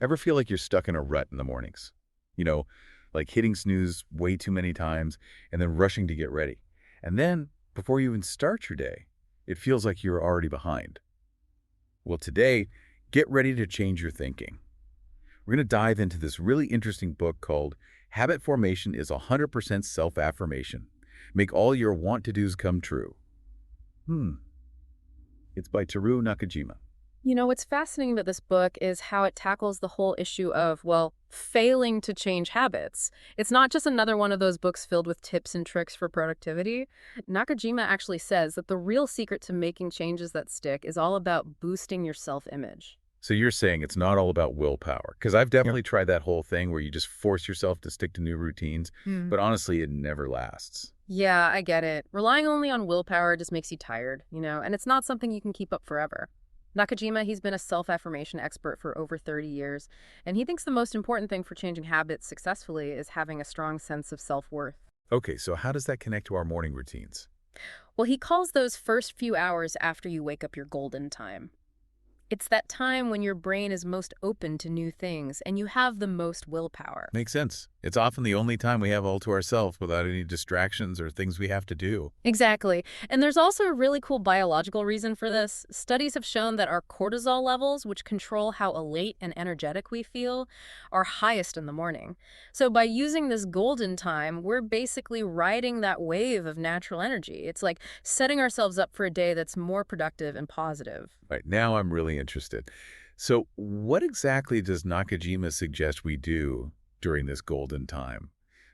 Ever feel like you're stuck in a rut in the mornings? You know, like hitting snooze way too many times and then rushing to get ready. And then, before you even start your day, it feels like you're already behind. Well, today, get ready to change your thinking. We're going to dive into this really interesting book called Habit Formation is 100% Self-Affirmation. Make all your want-to-dos come true. It's by Taru Nakajima. What's fascinating about this book is how it tackles the whole issue of, well, failing to change habits. It's not just another one of those books filled with tips and tricks for productivity. Nakajima actually says that the real secret to making changes that stick is all about boosting your self-image. So you're saying it's not all about willpower? Because I've definitely tried that whole thing where you just force yourself to stick to new routines, but honestly, it never lasts. Yeah, I get it. Relying only on willpower just makes you tired, and it's not something you can keep up forever. Nakajima, he's been a self-affirmation expert for over 30 years, and he thinks the most important thing for changing habits successfully is having a strong sense of self-worth. Okay, so how does that connect to our morning routines? Well, he calls those first few hours after you wake up your golden time. It's that time when your brain is most open to new things and you have the most willpower. Makes sense. It's often the only time we have all to ourselves without any distractions or things we have to do. Exactly. And there's also a really cool biological reason for this. Studies have shown that our cortisol levels, which control how elate and energetic we feel, are highest in the morning. So by using this golden time, we're basically riding that wave of natural energy. It's like setting ourselves up for a day that's more productive and positive. Right, now I'm really interested. So what exactly does Nakajima suggest we do during this golden time?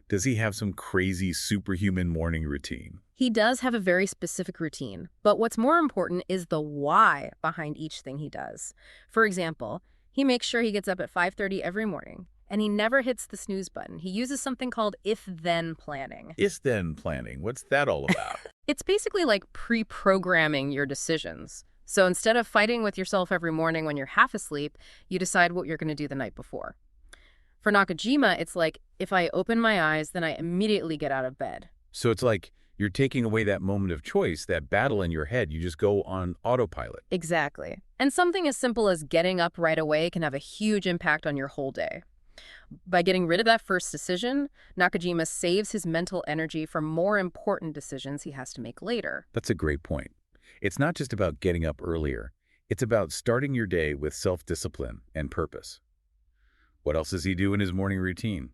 Does he have some crazy superhuman morning routine? He does have a very specific routine, but what's more important is the why behind each thing he does. For example, he makes sure he gets up at 5:30 every morning, and he never hits the snooze button. He uses something called if-then planning. If-then planning, what's that all about? It's basically like pre-programming your decisions. So instead of fighting with yourself every morning when you're half asleep, you decide what you're going to do the night before. For Nakajima, it's like, if I open my eyes, then I immediately get out of bed. So it's like you're taking away that moment of choice, that battle in your head. You just go on autopilot. Exactly. And something as simple as getting up right away can have a huge impact on your whole day. By getting rid of that first decision, Nakajima saves his mental energy for more important decisions he has to make later. That's a great point. It's not just about getting up earlier. It's about starting your day with self-discipline and purpose. What else does he do in his morning routine?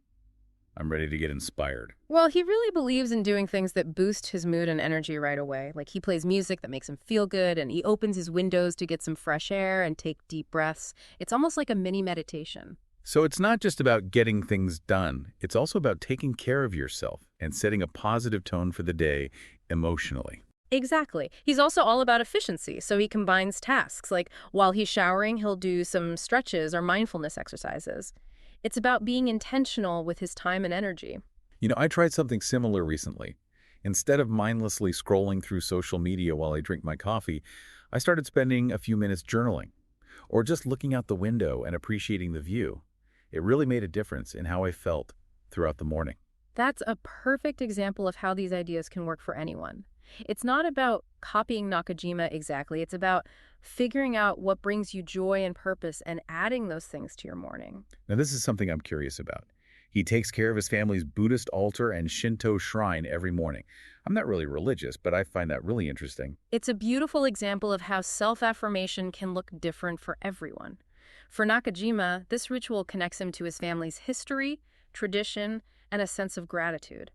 I'm ready to get inspired. Well, he really believes in doing things that boost his mood and energy right away. Like he plays music that makes him feel good, and he opens his windows to get some fresh air and take deep breaths. It's almost like a mini meditation. So it's not just about getting things done. It's also about taking care of yourself and setting a positive tone for the day emotionally. Exactly. He's also all about efficiency, so he combines tasks. Like while he's showering, he'll do some stretches or mindfulness exercises. It's about being intentional with his time and energy. I tried something similar recently. Instead of mindlessly scrolling through social media while I drink my coffee, I started spending a few minutes journaling or just looking out the window and appreciating the view. It really made a difference in how I felt throughout the morning. That's a perfect example of how these ideas can work for anyone. It's not about copying Nakajima exactly. It's about figuring out what brings you joy and purpose and adding those things to your morning. Now, this is something I'm curious about. He takes care of his family's Buddhist altar and Shinto shrine every morning. I'm not really religious, but I find that really interesting. It's a beautiful example of how self-affirmation can look different for everyone. For Nakajima, this ritual connects him to his family's history, tradition, and a sense of gratitude.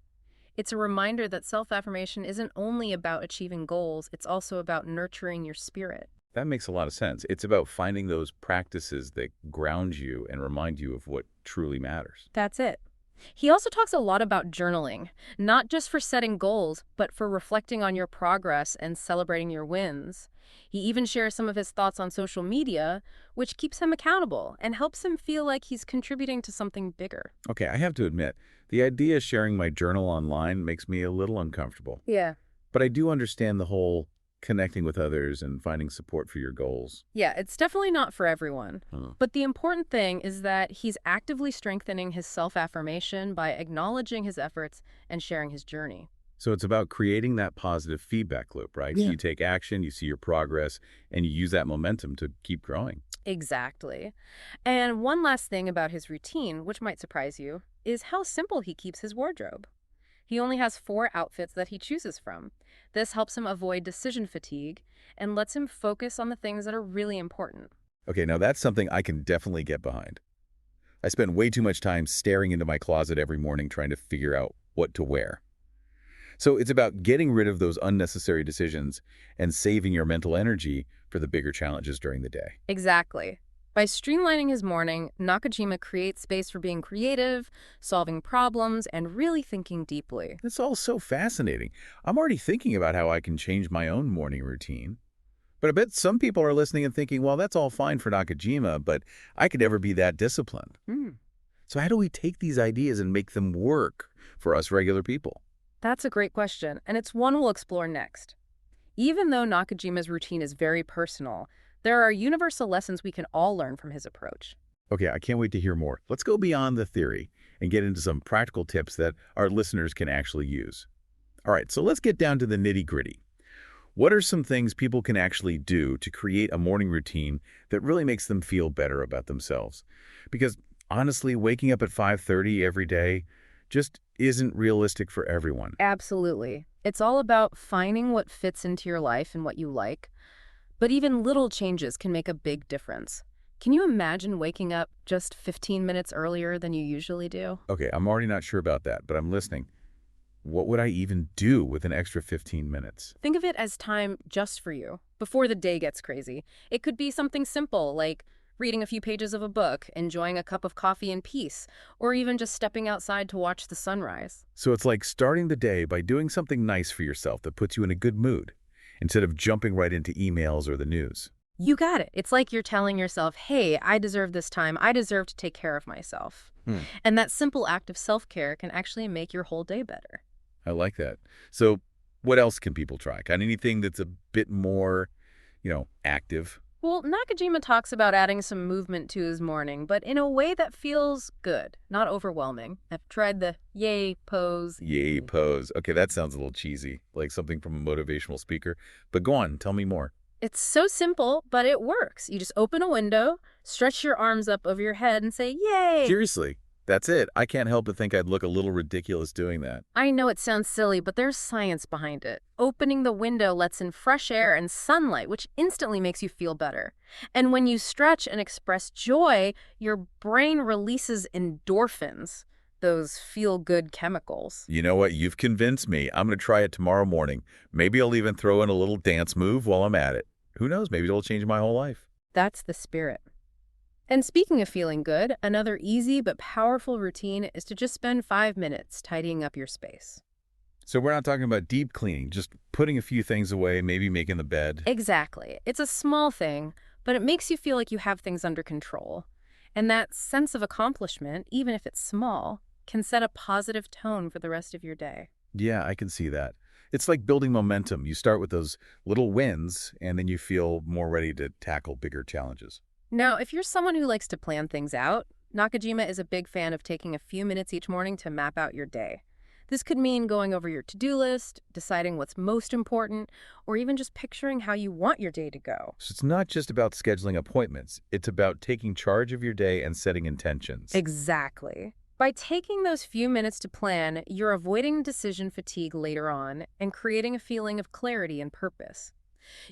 It's a reminder that self-affirmation isn't only about achieving goals, it's also about nurturing your spirit. That makes a lot of sense. It's about finding those practices that ground you and remind you of what truly matters. That's it. He also talks a lot about journaling, not just for setting goals, but for reflecting on your progress and celebrating your wins. He even shares some of his thoughts on social media, which keeps him accountable and helps him feel like he's contributing to something bigger. Okay, I have to admit, the idea of sharing my journal online makes me a little uncomfortable. Yeah. But I do understand the whole connecting with others and finding support for your goals. Yeah, it's definitely not for everyone. Huh. But the important thing is that he's actively strengthening his self-affirmation by acknowledging his efforts and sharing his journey. So it's about creating that positive feedback loop, right? So Yeah. you take action, you see your progress, and you use that momentum to keep growing. Exactly. And one last thing about his routine, which might surprise you, is how simple he keeps his wardrobe. He only has 4 outfits that he chooses from. This helps him avoid decision fatigue and lets him focus on the things that are really important. Okay, now that's something I can definitely get behind. I spend way too much time staring into my closet every morning trying to figure out what to wear. So it's about getting rid of those unnecessary decisions and saving your mental energy for the bigger challenges during the day. Exactly. By streamlining his morning, Nakajima creates space for being creative, solving problems, and really thinking deeply. It's all so fascinating. I'm already thinking about how I can change my own morning routine. But I bet some people are listening and thinking, well, that's all fine for Nakajima, but I could never be that disciplined. Hmm. So how do we take these ideas and make them work for us regular people? That's a great question, and it's one we'll explore next. Even though Nakajima's routine is very personal, there are universal lessons we can all learn from his approach. Okay, I can't wait to hear more. Let's go beyond the theory and get into some practical tips that our listeners can actually use. All right, so let's get down to the nitty-gritty. What are some things people can actually do to create a morning routine that really makes them feel better about themselves? Because honestly, waking up at 5:30 every day just isn't realistic for everyone. Absolutely. It's all about finding what fits into your life and what you like. But even little changes can make a big difference. Can you imagine waking up just 15 minutes earlier than you usually do? Okay, I'm already not sure about that, but I'm listening. What would I even do with an extra 15 minutes? Think of it as time just for you, before the day gets crazy. It could be something simple like reading a few pages of a book, enjoying a cup of coffee in peace, or even just stepping outside to watch the sunrise. So it's like starting the day by doing something nice for yourself that puts you in a good mood, instead of jumping right into emails or the news. You got it. It's like you're telling yourself, hey, I deserve this time. I deserve to take care of myself. Hmm. And that simple act of self-care can actually make your whole day better. I like that. So what else can people try? Got anything that's a bit more, active? Well, Nakajima talks about adding some movement to his morning, but in a way that feels good, not overwhelming. I've tried the yay pose. Yay pose. Okay, that sounds a little cheesy, like something from a motivational speaker. But go on, tell me more. It's so simple, but it works. You just open a window, stretch your arms up over your head, and say, yay! Seriously, that's it. I can't help but think I'd look a little ridiculous doing that. I know it sounds silly, but there's science behind it. Opening the window lets in fresh air and sunlight, which instantly makes you feel better. And when you stretch and express joy, your brain releases endorphins, those feel-good chemicals. You know what? You've convinced me. I'm going to try it tomorrow morning. Maybe I'll even throw in a little dance move while I'm at it. Who knows? Maybe it'll change my whole life. That's the spirit. And speaking of feeling good, another easy but powerful routine is to just spend 5 minutes tidying up your space. So we're not talking about deep cleaning, just putting a few things away, maybe making the bed. Exactly. It's a small thing, but it makes you feel like you have things under control. And that sense of accomplishment, even if it's small, can set a positive tone for the rest of your day. Yeah, I can see that. It's like building momentum. You start with those little wins, and then you feel more ready to tackle bigger challenges. Now, if you're someone who likes to plan things out, Nakajima is a big fan of taking a few minutes each morning to map out your day. This could mean going over your to-do list, deciding what's most important, or even just picturing how you want your day to go. So it's not just about scheduling appointments. It's about taking charge of your day and setting intentions. Exactly. By taking those few minutes to plan, you're avoiding decision fatigue later on and creating a feeling of clarity and purpose.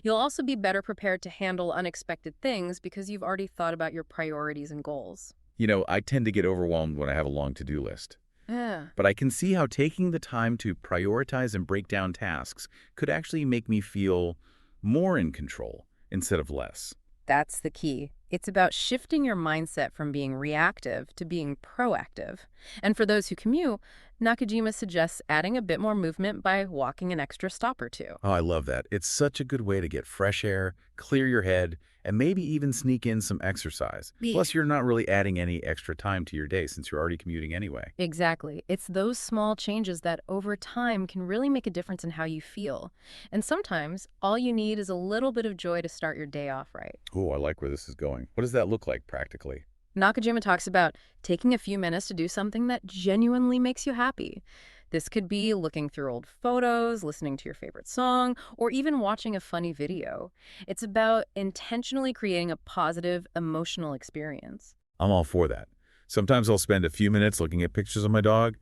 You'll also be better prepared to handle unexpected things because you've already thought about your priorities and goals. I tend to get overwhelmed when I have a long to-do list. Yeah. But I can see how taking the time to prioritize and break down tasks could actually make me feel more in control instead of less. That's the key. It's about shifting your mindset from being reactive to being proactive. And for those who commute, Nakajima suggests adding a bit more movement by walking an extra stop or two. Oh, I love that. It's such a good way to get fresh air, clear your head, and maybe even sneak in some exercise. Plus, you're not really adding any extra time to your day since you're already commuting anyway. Exactly. It's those small changes that over time can really make a difference in how you feel. And sometimes all you need is a little bit of joy to start your day off right. Oh, I like where this is going. What does that look like practically? Nakajima talks about taking a few minutes to do something that genuinely makes you happy. This could be looking through old photos, listening to your favorite song, or even watching a funny video. It's about intentionally creating a positive emotional experience. I'm all for that. Sometimes I'll spend a few minutes looking at pictures of my dog.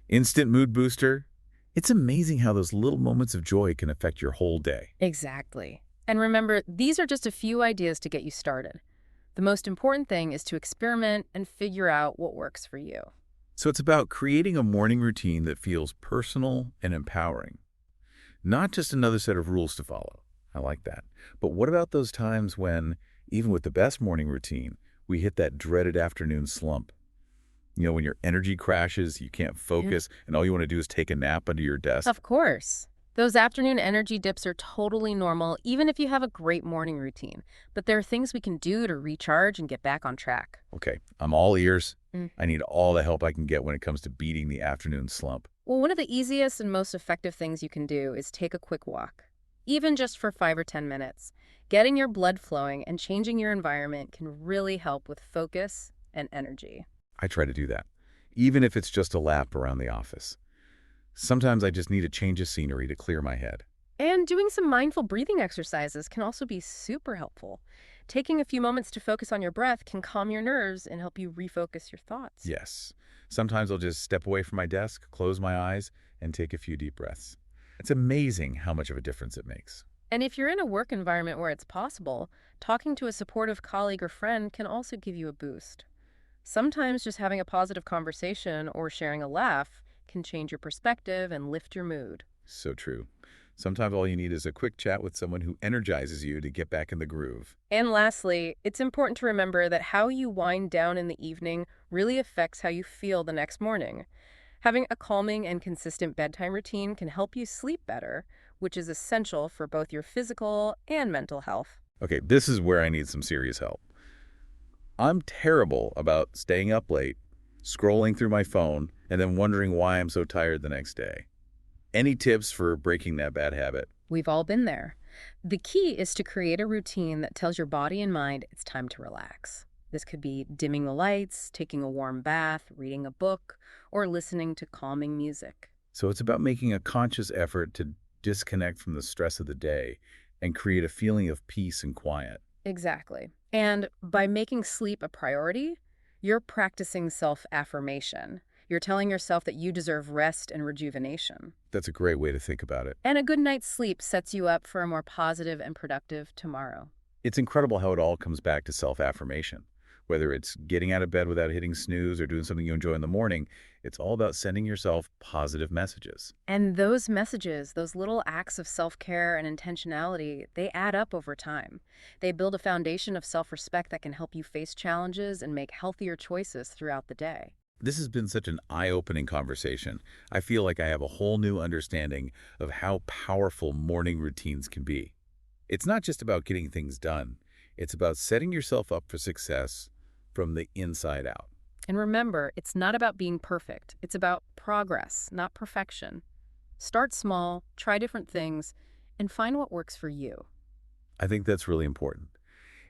Instant mood booster. It's amazing how those little moments of joy can affect your whole day. Exactly. And remember, these are just a few ideas to get you started. The most important thing is to experiment and figure out what works for you. So it's about creating a morning routine that feels personal and empowering, not just another set of rules to follow. I like that. But what about those times when, even with the best morning routine, we hit that dreaded afternoon slump? When your energy crashes, you can't Yeah. focus, and all you want to do is take a nap under your desk. Of course. Those afternoon energy dips are totally normal, even if you have a great morning routine. But there are things we can do to recharge and get back on track. Okay, I'm all ears. Mm. I need all the help I can get when it comes to beating the afternoon slump. Well, one of the easiest and most effective things you can do is take a quick walk, even just for 5 or 10 minutes. Getting your blood flowing and changing your environment can really help with focus and energy. I try to do that, even if it's just a lap around the office. Sometimes I just need a change of scenery to clear my head. And doing some mindful breathing exercises can also be super helpful. Taking a few moments to focus on your breath can calm your nerves and help you refocus your thoughts. Yes, sometimes I'll just step away from my desk, close my eyes, and take a few deep breaths. It's amazing how much of a difference it makes. And if you're in a work environment where it's possible, talking to a supportive colleague or friend can also give you a boost. Sometimes just having a positive conversation or sharing a laugh can change your perspective and lift your mood. So true. Sometimes all you need is a quick chat with someone who energizes you to get back in the groove. And lastly, it's important to remember that how you wind down in the evening really affects how you feel the next morning. Having a calming and consistent bedtime routine can help you sleep better, which is essential for both your physical and mental health. Okay, this is where I need some serious help. I'm terrible about staying up late, scrolling through my phone, and then wondering why I'm so tired the next day. Any tips for breaking that bad habit? We've all been there. The key is to create a routine that tells your body and mind it's time to relax. This could be dimming the lights, taking a warm bath, reading a book, or listening to calming music. So it's about making a conscious effort to disconnect from the stress of the day and create a feeling of peace and quiet. Exactly. And by making sleep a priority, you're practicing self-affirmation. You're telling yourself that you deserve rest and rejuvenation. That's a great way to think about it. And a good night's sleep sets you up for a more positive and productive tomorrow. It's incredible how it all comes back to self-affirmation. Whether it's getting out of bed without hitting snooze or doing something you enjoy in the morning, it's all about sending yourself positive messages. And those messages, those little acts of self-care and intentionality, they add up over time. They build a foundation of self-respect that can help you face challenges and make healthier choices throughout the day. This has been such an eye-opening conversation. I feel like I have a whole new understanding of how powerful morning routines can be. It's not just about getting things done. It's about setting yourself up for success from the inside out. And remember, it's not about being perfect. It's about progress, not perfection. Start small, try different things, and find what works for you. I think that's really important.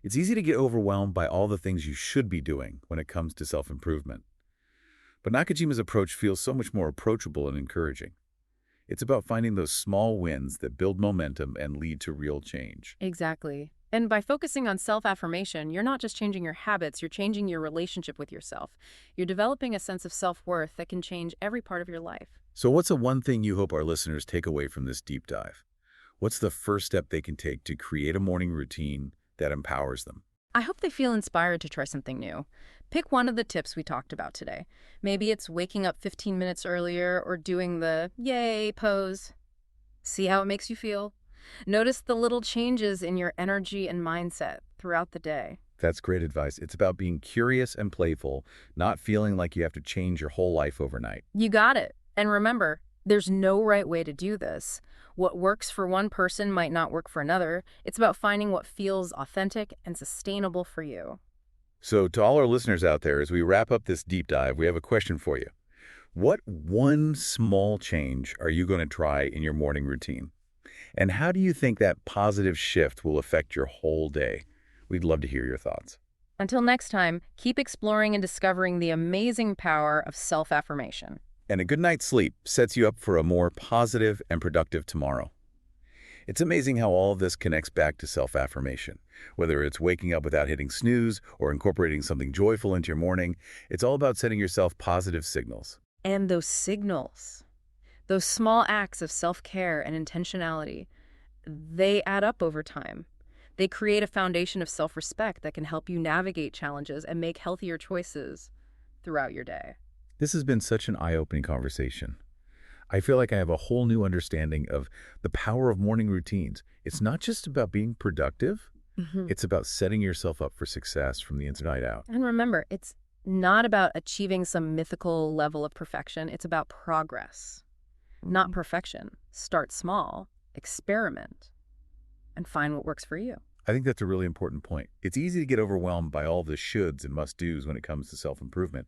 It's easy to get overwhelmed by all the things you should be doing when it comes to self-improvement. But Nakajima's approach feels so much more approachable and encouraging. It's about finding those small wins that build momentum and lead to real change. Exactly. And by focusing on self-affirmation, you're not just changing your habits, you're changing your relationship with yourself. You're developing a sense of self-worth that can change every part of your life. So what's the one thing you hope our listeners take away from this deep dive? What's the first step they can take to create a morning routine that empowers them? I hope they feel inspired to try something new. Pick one of the tips we talked about today. Maybe it's waking up 15 minutes earlier or doing the yay pose. See how it makes you feel. Notice the little changes in your energy and mindset throughout the day. That's great advice. It's about being curious and playful, not feeling like you have to change your whole life overnight. You got it. And remember, there's no right way to do this. What works for one person might not work for another. It's about finding what feels authentic and sustainable for you. So to all our listeners out there, as we wrap up this deep dive, we have a question for you. What one small change are you going to try in your morning routine? And how do you think that positive shift will affect your whole day? We'd love to hear your thoughts. Until next time, keep exploring and discovering the amazing power of self-affirmation. And a good night's sleep sets you up for a more positive and productive tomorrow. It's amazing how all of this connects back to self-affirmation. Whether it's waking up without hitting snooze or incorporating something joyful into your morning, it's all about setting yourself positive signals. And those signals, those small acts of self-care and intentionality, they add up over time. They create a foundation of self-respect that can help you navigate challenges and make healthier choices throughout your day. This has been such an eye-opening conversation. I feel like I have a whole new understanding of the power of morning routines. It's not just about being productive, Mhm. it's about setting yourself up for success from the inside out. And remember, it's not about achieving some mythical level of perfection. It's about progress, not perfection. Start small, experiment, and find what works for you. I think that's a really important point. It's easy to get overwhelmed by all the shoulds and must-dos when it comes to self-improvement.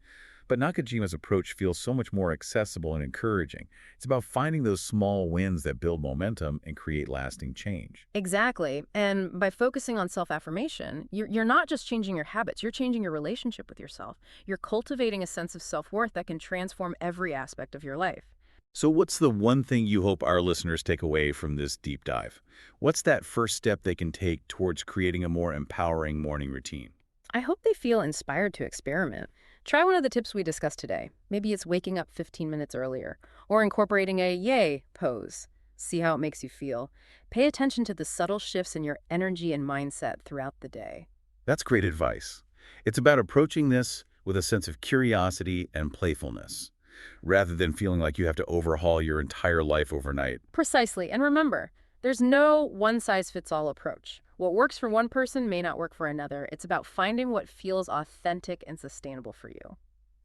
But Nakajima's approach feels so much more accessible and encouraging. It's about finding those small wins that build momentum and create lasting change. Exactly. And by focusing on self-affirmation, you're not just changing your habits, you're changing your relationship with yourself. You're cultivating a sense of self-worth that can transform every aspect of your life. So what's the one thing you hope our listeners take away from this deep dive? What's that first step they can take towards creating a more empowering morning routine? I hope they feel inspired to experiment. Try one of the tips we discussed today. Maybe it's waking up 15 minutes earlier, or incorporating a yay pose. See how it makes you feel. Pay attention to the subtle shifts in your energy and mindset throughout the day. That's great advice. It's about approaching this with a sense of curiosity and playfulness, rather than feeling like you have to overhaul your entire life overnight. Precisely. And remember, there's no one-size-fits-all approach. What works for one person may not work for another. It's about finding what feels authentic and sustainable for you.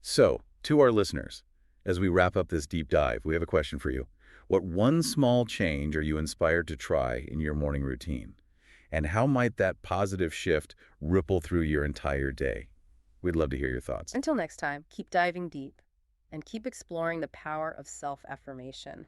So, to our listeners, as we wrap up this deep dive, we have a question for you. What one small change are you inspired to try in your morning routine? And how might that positive shift ripple through your entire day? We'd love to hear your thoughts. Until next time, keep diving deep and keep exploring the power of self-affirmation.